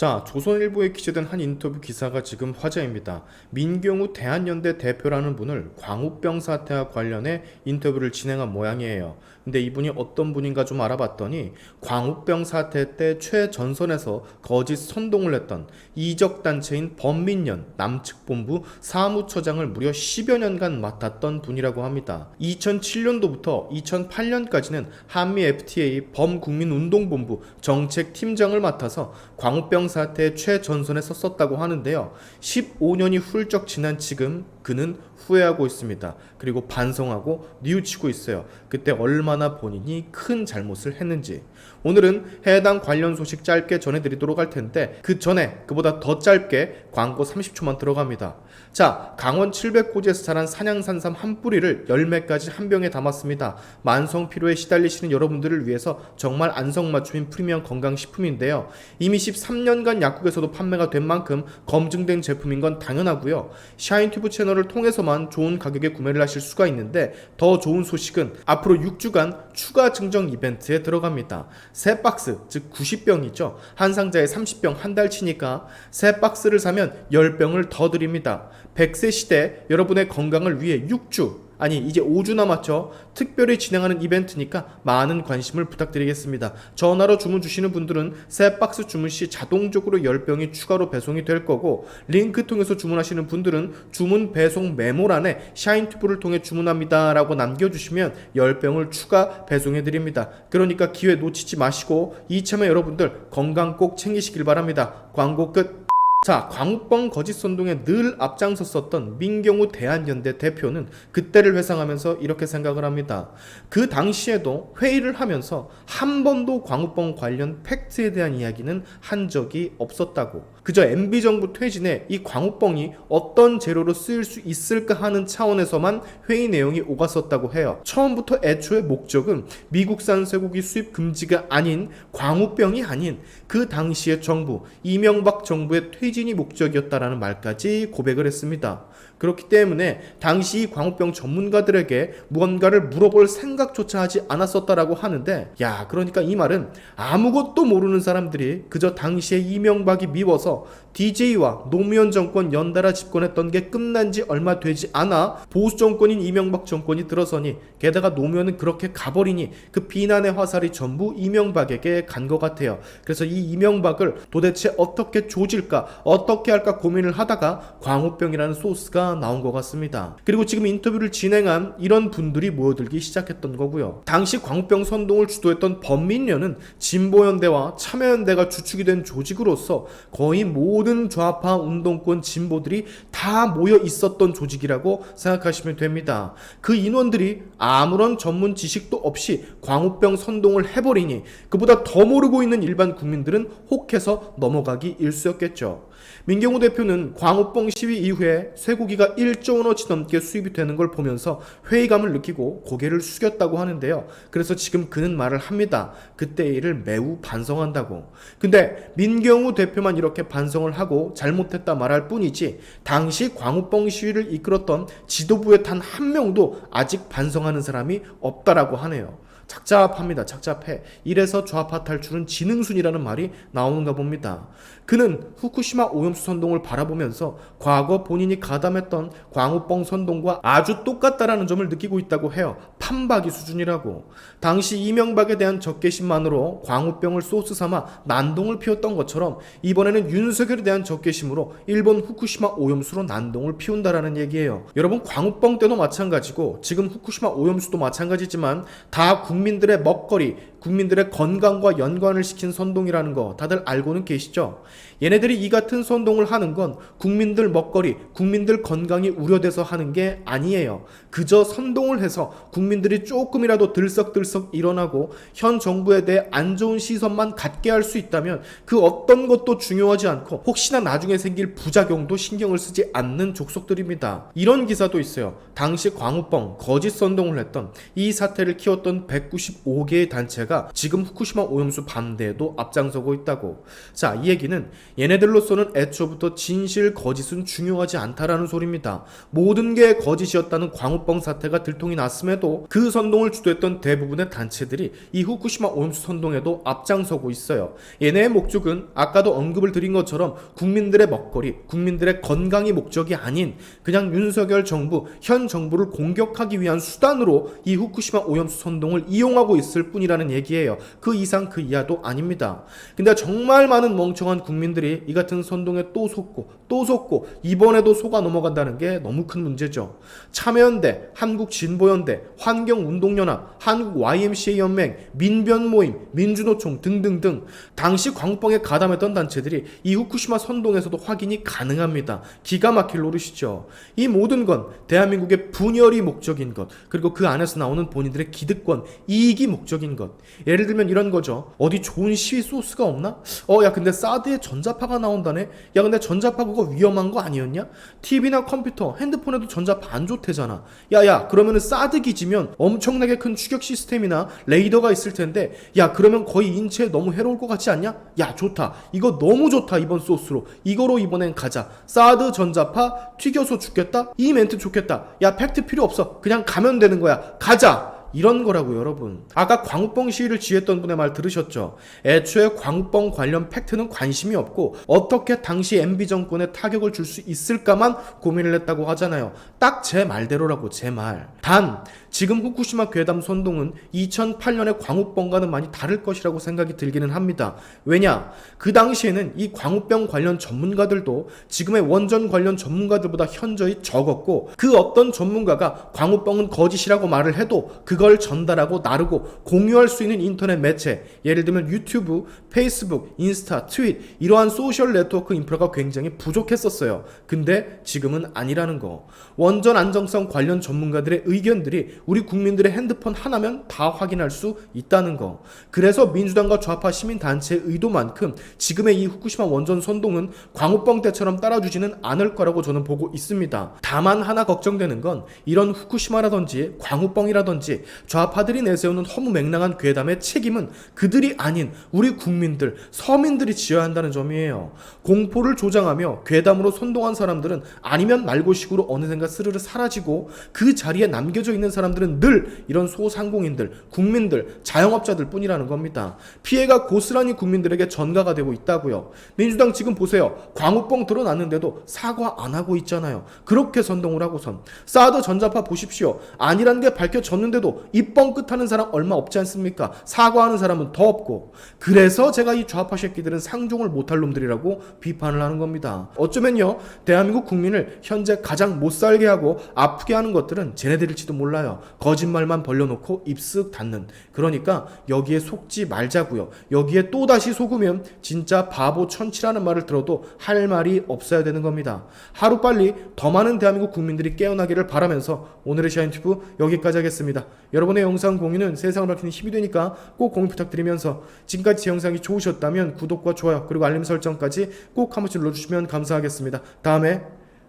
자, 조선일보에 기재된 한 인터뷰 기사가 지금 화제입니다. 민경우 대한연대 대표라는 분을 광우병 사태와 관련해 인터뷰를 진행한 모양이에요. 근데 이분이 어떤 분인가 좀 알아봤더니 광우병 사태 때 최전선에서 거짓 선동을 했던 이적 단체인 범민련 남측 본부 사무처장을 무려 10여 년간 맡았던 분이라고 합니다. 2007년도부터 2008년까지는 한미 FTA 범국민운동본부 정책팀장을 맡아서 광우병 사태의 최전선에 섰었다고 하는데요. 15년이 훌쩍 지난 지금 그는 후회하고 있습니다. 그리고 반성하고 뉘우치고 있어요. 그때 얼마나 본인이 큰 잘못을 했는지. 오늘은 해당 관련 소식 짧게 전해드리도록 할 텐데 그 전에 그보다 더 짧게 광고 30초만 들어갑니다. 자, 강원 700고지에서 자란 산양산삼 한 뿌리를 열매까지 한 병에 담았습니다. 만성 피로에 시달리시는 여러분들을 위해서 정말 안성맞춤인 프리미엄 건강식품인데요. 이미 13년간 약국에서도 판매가 된 만큼 검증된 제품인 건 당연하고요. 샤인튜브 채널을 통해서만 좋은 가격에 구매를 하실 수가 있는데 더 좋은 소식은 앞으로 6주간 추가 증정 이벤트에 들어갑니다. 새 박스, 즉 90병이죠. 한 상자에 30병 한 달치니까 새 박스를 사면 10병을 더 드립니다. 100세 시대 여러분의 건강을 위해 6주, 아니 이제 5주 남았죠. 특별히 진행하는 이벤트니까 많은 관심을 부탁드리겠습니다. 전화로 주문 주시는 분들은 새 박스 주문 시 자동적으로 10병이 추가로 배송이 될 거고, 링크 통해서 주문하시는 분들은 주문 배송 메모란에 샤인튜브를 통해 주문합니다 라고 남겨주시면 10병을 추가 배송해 드립니다. 그러니까 기회 놓치지 마시고 이참에 여러분들 건강 꼭 챙기시길 바랍니다. 광고 끝. 자, 광우병 거짓 선동에 늘 앞장섰었던 민경우 대한연대 대표는 그때를 회상하면서 이렇게 생각을 합니다. 그 당시에도 회의를 하면서 한 번도 광우병 관련 팩트에 대한 이야기는 한 적이 없었다고. 그저 MB정부 퇴진에 이 광우병이 어떤 재료로 쓰일 수 있을까 하는 차원에서만 회의 내용이 오갔었다고 해요. 처음부터 애초의 목적은 미국산 쇠고기 수입 금지가 아닌 광우병이 아닌 그 당시의 정부, 이명박 정부의 퇴진이 목적이었다라는 말까지 고백을 했습니다. 그렇기 때문에 당시 광우병 전문가들에게 무언가를 물어볼 생각조차 하지 않았었다라고 하는데, 야, 그러니까 이 말은 아무것도 모르는 사람들이 그저 당시에 이명박이 미워서 DJ와 노무현 정권 연달아 집권했던 게 끝난 지 얼마 되지 않아 보수 정권인 이명박 정권이 들어서니, 게다가 노무현은 그렇게 가버리니 그 비난의 화살이 전부 이명박에게 간 것 같아요. 그래서 이 이명박을 도대체 어떻게 조질까, 어떻게 할까 고민을 하다가 광우병이라는 소스가 나온 것 같습니다. 그리고 지금 인터뷰를 진행한 이런 분들이 모여들기 시작했던 거고요. 당시 광우병 선동을 주도했던 범민련은 진보연대와 참여연대가 주축이 된 조직으로서 거의 모든 좌파 운동권 진보들이 다 모여 있었던 조직이라고 생각하시면 됩니다. 그 인원들이 아무런 전문 지식도 없이 광우병 선동을 해버리니 그보다 더 모르고 있는 일반 국민들은 혹해서 넘어가기 일쑤였겠죠. 민경우 대표는 광우병 시위 이후에 쇠고기가 1조 원어치 넘게 수입이 되는 걸 보면서 회의감을 느끼고 고개를 숙였다고 하는데요. 그래서 지금 그는 말을 합니다. 그때의 일을 매우 반성한다고. 근데 민경우 대표만 이렇게 반성을 하고 잘못했다 말할 뿐이지 당시 광우병 시위를 이끌었던 지도부의 단 한 명도 아직 반성하는 사람이 없다라고 하네요. 착잡합니다. 착잡해. 이래서 좌파 탈출은 지능순이라는 말이 나오는가 봅니다. 그는 후쿠시마 오염수 선동을 바라보면서 과거 본인이 가담했던 광우병 선동과 아주 똑같다라는 점을 느끼고 있다고 해요. 판박이 수준이라고. 당시 이명박에 대한 적개심만으로 광우병을 소스 삼아 난동을 피웠던 것처럼 이번에는 윤석열에 대한 적개심으로 일본 후쿠시마 오염수로 난동을 피운다라는 얘기예요. 여러분, 광우병 때도 마찬가지고 지금 후쿠시마 오염수도 마찬가지지만 다 국민들의 먹거리, 국민들의 건강과 연관을 시킨 선동이라는 거 다들 알고는 계시죠? 얘네들이 이 같은 선동을 하는 건 국민들 먹거리, 국민들 건강이 우려돼서 하는 게 아니에요. 그저 선동을 해서 국민들이 조금이라도 들썩들썩 일어나고 현 정부에 대해 안 좋은 시선만 갖게 할 수 있다면 그 어떤 것도 중요하지 않고 혹시나 나중에 생길 부작용도 신경을 쓰지 않는 족속들입니다. 이런 기사도 있어요. 당시 광우병 거짓 선동을 했던 이 사태를 키웠던 195개의 단체가 자체가 지금 후쿠시마 오염수 반대에도 앞장서고 있다고. 자, 이 얘기는 얘네들로서는 애초부터 진실 거짓은 중요하지 않다라는 소리입니다. 모든 게 거짓이었다는 광우병 사태가 들통이 났음에도 그 선동을 주도했던 대부분의 단체들이 이 후쿠시마 오염수 선동에도 앞장서고 있어요. 얘네의 목적은 아까도 언급을 드린 것처럼 국민들의 먹거리, 국민들의 건강이 목적이 아닌 그냥 윤석열 정부, 현 정부를 공격하기 위한 수단으로 이 후쿠시마 오염수 선동을 이용하고 있을 뿐이라는 얘기예요. 그 이상 그 이하도 아닙니다. 근데 정말 많은 멍청한 국민들이 이 같은 선동에 또 속고 이번에도 속아 넘어간다는 게 너무 큰 문제죠. 참여연대, 한국진보연대, 환경운동연합, 한국 YMCA 연맹, 민변모임, 민주노총 등등등 당시 광우병에 가담했던 단체들이 이 후쿠시마 선동에서도 확인이 가능합니다. 기가 막힐 노릇이죠. 이 모든 건 대한민국의 분열이 목적인 것, 그리고 그 안에서 나오는 본인들의 기득권, 이익이 목적인 것. 예를 들면 이런 거죠. 어디 좋은 시위 소스가 없나? 야 근데 사드에 전자파가 나온다네? 야 근데 전자파 그거 위험한 거 아니었냐? TV나 컴퓨터, 핸드폰에도 전자파 안 좋대잖아. 야야 그러면은 사드 기지면 엄청나게 큰 추격 시스템이나 레이더가 있을 텐데 야 그러면 거의 인체에 너무 해로울 것 같지 않냐? 야 좋다. 이거 너무 좋다. 이번 소스로. 이거로 이번엔 가자. 사드 전자파 튀겨서 죽겠다? 이 멘트 좋겠다. 야 팩트 필요 없어. 그냥 가면 되는 거야. 가자. 이런 거라고 여러분. 아까 광우병 시위를 지휘했던 분의 말 들으셨죠? 애초에 광우병 관련 팩트는 관심이 없고 어떻게 당시 MB 정권에 타격을 줄 수 있을까만 고민을 했다고 하잖아요. 딱 제 말대로라고 제 말. 단 지금 후쿠시마 괴담 선동은 2008년의 광우병과는 많이 다를 것이라고 생각이 들기는 합니다. 왜냐? 그 당시에는 이 광우병 관련 전문가들도 지금의 원전 관련 전문가들보다 현저히 적었고 그 어떤 전문가가 광우병은 거짓이라고 말을 해도 그걸 전달하고 나르고 공유할 수 있는 인터넷 매체, 예를 들면 유튜브, 페이스북, 인스타, 트윗 이러한 소셜 네트워크 인프라가 굉장히 부족했었어요. 근데 지금은 아니라는 거. 원전 안정성 관련 전문가들의 의견들이 우리 국민들의 핸드폰 하나면 다 확인할 수 있다는 거. 그래서 민주당과 좌파 시민단체의 의도만큼 지금의 이 후쿠시마 원전 선동은 광우병 때처럼 따라주지는 않을 거라고 저는 보고 있습니다. 다만 하나 걱정되는 건 이런 후쿠시마라든지 광우병이라든지 좌파들이 내세우는 허무맹랑한 괴담의 책임은 그들이 아닌 우리 국민들, 서민들이 지어야 한다는 점이에요. 공포를 조장하며 괴담으로 선동한 사람들은 아니면 말고식으로 어느샌가 스르르 사라지고 그 자리에 남겨져 있는 사람들은 늘 이런 소상공인들, 국민들, 자영업자들 뿐이라는 겁니다. 피해가 고스란히 국민들에게 전가가 되고 있다고요. 민주당 지금 보세요. 광우병 드러났는데도 사과 안 하고 있잖아요. 그렇게 선동을 하고선. 사드 전자파 보십시오. 아니라는 게 밝혀졌는데도 입 뻥끗하는 사람 얼마 없지 않습니까? 사과하는 사람은 더 없고. 그래서 제가 이 좌파 새끼들은 상종을 못할 놈들이라고 비판을 하는 겁니다. 어쩌면요 대한민국 국민을 현재 가장 못살게 하고 아프게 하는 것들은 쟤네들일지도 몰라요. 거짓말만 벌려놓고 입쓱 닫는. 그러니까 여기에 속지 말자고요. 여기에 또다시 속으면 진짜 바보 천치라는 말을 들어도 할 말이 없어야 되는 겁니다. 하루빨리 더 많은 대한민국 국민들이 깨어나기를 바라면서 오늘의 샤인튜브 여기까지 하겠습니다. 여러분의 영상 공유는 세상을 밝히는 힘이 되니까 꼭 공유 부탁드리면서 지금까지 제 영상이 좋으셨다면 구독과 좋아요 그리고 알림 설정까지 꼭 한 번씩 눌러주시면 감사하겠습니다. 다음에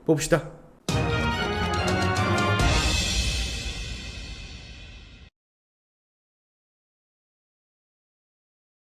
봅시다.